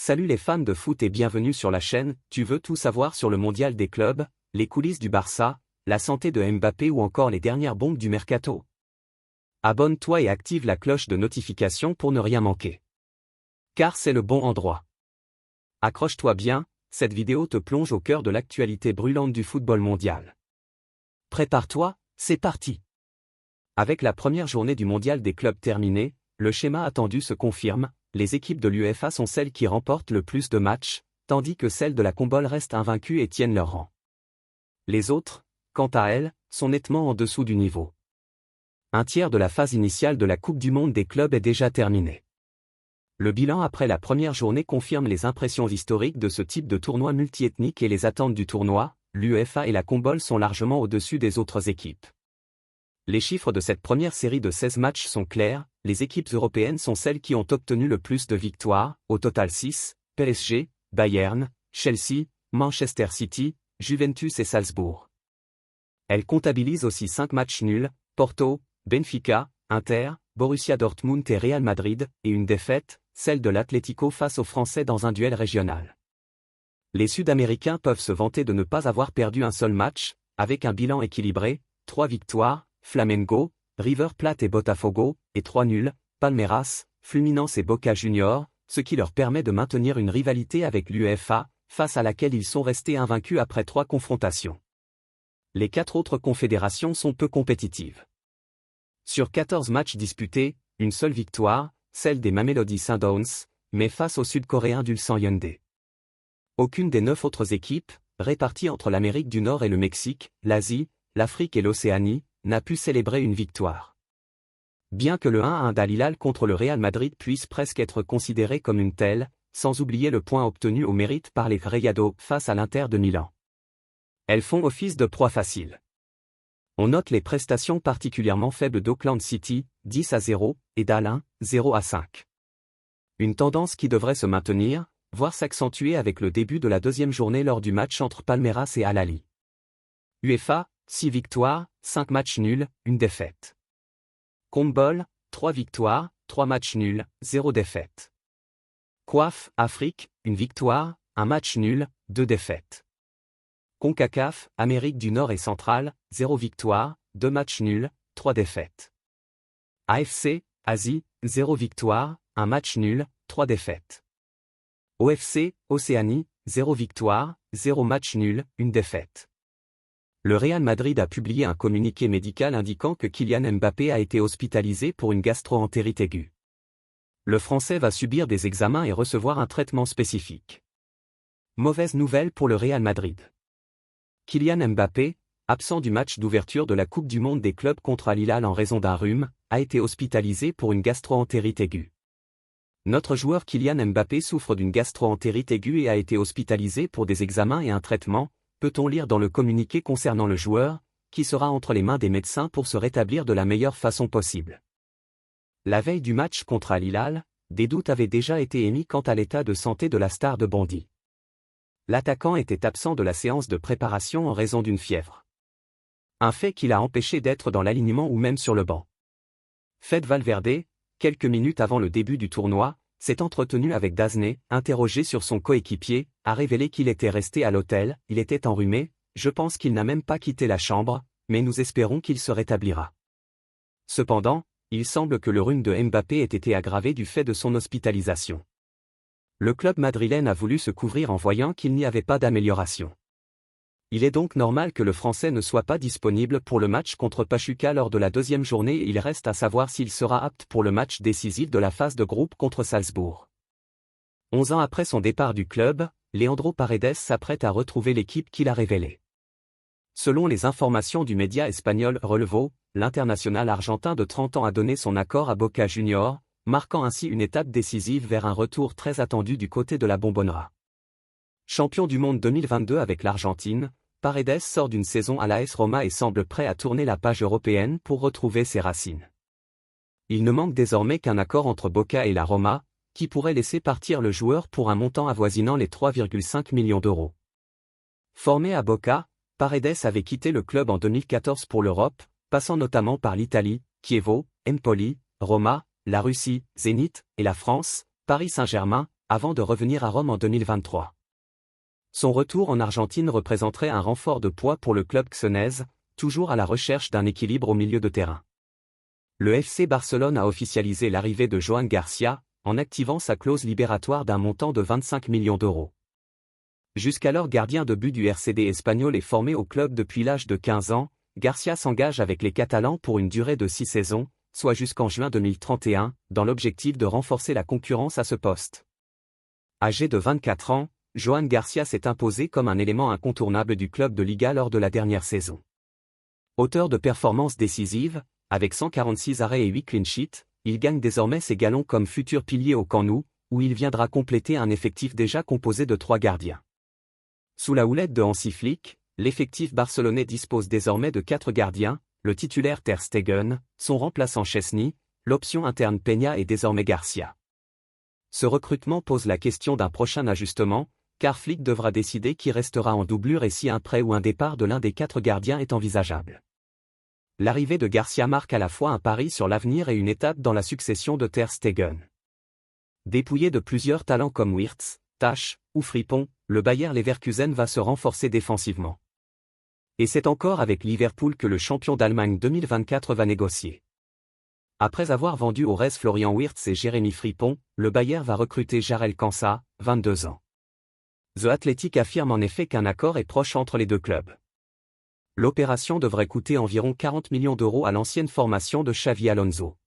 Salut les fans de foot et bienvenue sur la chaîne. Tu veux tout savoir sur le mondial des clubs, les coulisses du Barça, la santé de Mbappé ou encore les dernières bombes du mercato? Abonne-toi et active la cloche de notification pour ne rien manquer. Car c'est le bon endroit. Accroche-toi bien, cette vidéo te plonge au cœur de l'actualité brûlante du football mondial. Prépare-toi, c'est parti. Avec la première journée du mondial des clubs terminée, le schéma attendu se confirme. Les équipes de l'UEFA sont celles qui remportent le plus de matchs, tandis que celles de la CONMEBOL restent invaincues et tiennent leur rang. Les autres, quant à elles, sont nettement en dessous du niveau. Un tiers de la phase initiale de la Coupe du Monde des clubs est déjà terminé. Le bilan après la première journée confirme les impressions historiques de ce type de tournoi multiethnique et les attentes du tournoi. L'UEFA et la CONMEBOL sont largement au-dessus des autres équipes. Les chiffres de cette première série de 16 matchs sont clairs, les équipes européennes sont celles qui ont obtenu le plus de victoires, au total 6, PSG, Bayern, Chelsea, Manchester City, Juventus et Salzbourg. Elles comptabilisent aussi 5 matchs nuls, Porto, Benfica, Inter, Borussia Dortmund et Real Madrid, et une défaite, celle de l'Atlético face aux Français dans un duel régional. Les Sud-Américains peuvent se vanter de ne pas avoir perdu un seul match, avec un bilan équilibré, 3 victoires, Flamengo, River Plate et Botafogo, et 3 nuls, Palmeiras, Fluminense et Boca Juniors, ce qui leur permet de maintenir une rivalité avec l'UEFA, face à laquelle ils sont restés invaincus après 3 confrontations. Les 4 autres confédérations sont peu compétitives. Sur 14 matchs disputés, une seule victoire, celle des Mamelodi Sundowns, mais face aux Sud-Coréens d'Ulsan Hyundai. Aucune des 9 autres équipes, réparties entre l'Amérique du Nord et le Mexique, l'Asie, l'Afrique et l'Océanie, n'a pu célébrer une victoire. Bien que le 1-1 d'Al Hilal contre le Real Madrid puisse presque être considéré comme une telle, sans oublier le point obtenu au mérite par les Rayados face à l'Inter de Milan. Elles font office de proie facile. On note les prestations particulièrement faibles d'Auckland City, 10-0, et d'Al-Hilal, 0-5. Une tendance qui devrait se maintenir, voire s'accentuer avec le début de la deuxième journée lors du match entre Palmeiras et Al-Ahly. UEFA, 6 victoires, 5 matchs nuls, 1 défaite. CONMEBOL, 3 victoires, 3 matchs nuls, 0 défaite. COAF, Afrique, 1 victoire, 1 match nul, 2 défaites. CONCACAF, Amérique du Nord et Centrale, 0 victoire, 2 matchs nuls, 3 défaites. AFC, Asie, 0 victoire, 1 match nul, 3 défaites. OFC, Océanie, 0 victoire, 0 match nul, 1 défaite. Le Real Madrid a publié un communiqué médical indiquant que Kylian Mbappé a été hospitalisé pour une gastro-entérite aiguë. Le Français va subir des examens et recevoir un traitement spécifique. Mauvaise nouvelle pour le Real Madrid. Kylian Mbappé, absent du match d'ouverture de la Coupe du Monde des clubs contre Al Hilal en raison d'un rhume, a été hospitalisé pour une gastro-entérite aiguë. Notre joueur Kylian Mbappé souffre d'une gastro-entérite aiguë et a été hospitalisé pour des examens et un traitement, peut-on lire dans le communiqué concernant le joueur, qui sera entre les mains des médecins pour se rétablir de la meilleure façon possible. La veille du match contre Al Hilal, des doutes avaient déjà été émis quant à l'état de santé de la star de Bondy. L'attaquant était absent de la séance de préparation en raison d'une fièvre. Un fait qui l'a empêché d'être dans l'alignement ou même sur le banc. Fede Valverde, quelques minutes avant le début du tournoi, s'est entretenu avec Dazney, interrogé sur son coéquipier, a révélé qu'il était resté à l'hôtel, il était enrhumé, je pense qu'il n'a même pas quitté la chambre, mais nous espérons qu'il se rétablira. Cependant, il semble que le rhume de Mbappé ait été aggravé du fait de son hospitalisation. Le club madrilène a voulu se couvrir en voyant qu'il n'y avait pas d'amélioration. Il est donc normal que le Français ne soit pas disponible pour le match contre Pachuca lors de la deuxième journée et il reste à savoir s'il sera apte pour le match décisif de la phase de groupe contre Salzbourg. 11 ans après son départ du club, Leandro Paredes s'apprête à retrouver l'équipe qu'il a révélée. Selon les informations du média espagnol Relevo, l'international argentin de 30 ans a donné son accord à Boca Juniors, marquant ainsi une étape décisive vers un retour très attendu du côté de la Bombonera. Champion du monde 2022 avec l'Argentine, Paredes sort d'une saison à l'AS Roma et semble prêt à tourner la page européenne pour retrouver ses racines. Il ne manque désormais qu'un accord entre Boca et la Roma, qui pourrait laisser partir le joueur pour un montant avoisinant les 3,5 millions d'euros. Formé à Boca, Paredes avait quitté le club en 2014 pour l'Europe, passant notamment par l'Italie, Chievo, Empoli, Roma, la Russie, Zénith, et la France, Paris Saint-Germain, avant de revenir à Rome en 2023. Son retour en Argentine représenterait un renfort de poids pour le club xenèse, toujours à la recherche d'un équilibre au milieu de terrain. Le FC Barcelone a officialisé l'arrivée de Joan Garcia, en activant sa clause libératoire d'un montant de 25 millions d'euros. Jusqu'alors gardien de but du RCD espagnol et formé au club depuis l'âge de 15 ans, Garcia s'engage avec les Catalans pour une durée de 6 saisons, soit jusqu'en juin 2031, dans l'objectif de renforcer la concurrence à ce poste. Âgé de 24 ans, Joan Garcia s'est imposé comme un élément incontournable du club de Liga lors de la dernière saison. Auteur de performances décisives, avec 146 arrêts et 8 clean sheets, il gagne désormais ses galons comme futur pilier au Camp Nou, où il viendra compléter un effectif déjà composé de 3 gardiens. Sous la houlette de Hansi Flick, l'effectif barcelonais dispose désormais de 4 gardiens, le titulaire Ter Stegen, son remplaçant Chesney, l'option interne Peña et désormais Garcia. Ce recrutement pose la question d'un prochain ajustement, car Flick devra décider qui restera en doublure et si un prêt ou un départ de l'un des 4 gardiens est envisageable. L'arrivée de Garcia marque à la fois un pari sur l'avenir et une étape dans la succession de Ter Stegen. Dépouillé de plusieurs talents comme Wirtz, Tah ou Frimpong, le Bayer Leverkusen va se renforcer défensivement. Et c'est encore avec Liverpool que le champion d'Allemagne 2024 va négocier. Après avoir vendu au RS Florian Wirtz et Jérémy Frimpong, le Bayer va recruter Jarell Quansah, 22 ans. The Athletic affirme en effet qu'un accord est proche entre les deux clubs. L'opération devrait coûter environ 40 millions d'euros à l'ancienne formation de Xavi Alonso.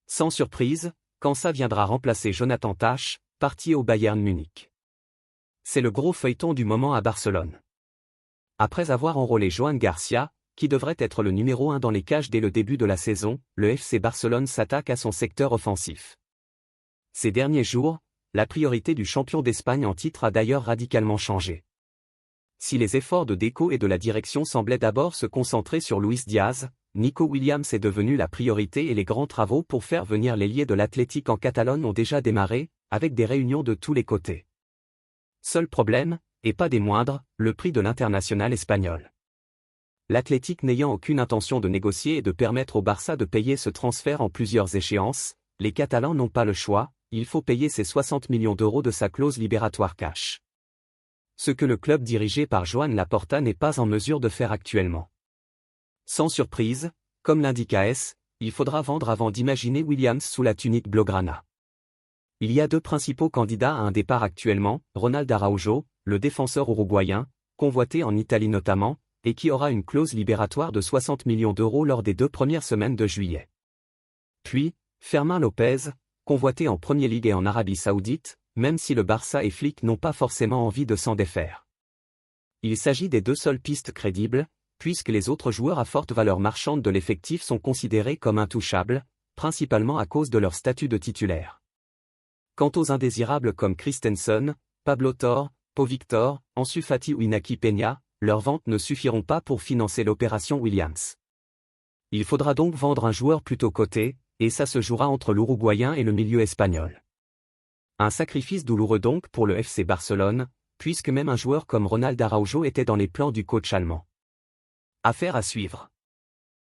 Sans surprise, Quansah viendra remplacer Jonathan Tah, parti au Bayern Munich. C'est le gros feuilleton du moment à Barcelone. Après avoir enrôlé Joan Garcia, qui devrait être le numéro 1 dans les cages dès le début de la saison, le FC Barcelone s'attaque à son secteur offensif. Ces derniers jours, la priorité du champion d'Espagne en titre a d'ailleurs radicalement changé. Si les efforts de Deco et de la direction semblaient d'abord se concentrer sur Luis Diaz, Nico Williams est devenu la priorité et les grands travaux pour faire venir l'ailier de l'Athletic en Catalogne ont déjà démarré, avec des réunions de tous les côtés. Seul problème, et pas des moindres, le prix de l'international espagnol. L'Athletic n'ayant aucune intention de négocier et de permettre au Barça de payer ce transfert en plusieurs échéances, les Catalans n'ont pas le choix, il faut payer ces 60 millions d'euros de sa clause libératoire cash. Ce que le club dirigé par Joan Laporta n'est pas en mesure de faire actuellement. Sans surprise, comme l'indique AS, il faudra vendre avant d'imaginer Williams sous la tunique blaugrana. Il y a 2 principaux candidats à un départ actuellement, Ronald Araujo, le défenseur uruguayen, convoité en Italie notamment, et qui aura une clause libératoire de 60 millions d'euros lors des 2 premières semaines de juillet. Puis, Fermin Lopez, convoité en Premier League et en Arabie Saoudite, même si le Barça et Flick n'ont pas forcément envie de s'en défaire. Il s'agit des 2 seules pistes crédibles, puisque les autres joueurs à forte valeur marchande de l'effectif sont considérés comme intouchables, principalement à cause de leur statut de titulaire. Quant aux indésirables comme Christensen, Pablo Torre, Pau Victor, Ansu Fati ou Inaki Peña, leurs ventes ne suffiront pas pour financer l'opération Williams. Il faudra donc vendre un joueur plutôt coté, et ça se jouera entre l'Uruguayen et le milieu espagnol. Un sacrifice douloureux donc pour le FC Barcelone, puisque même un joueur comme Ronald Araujo était dans les plans du coach allemand. Affaire à suivre.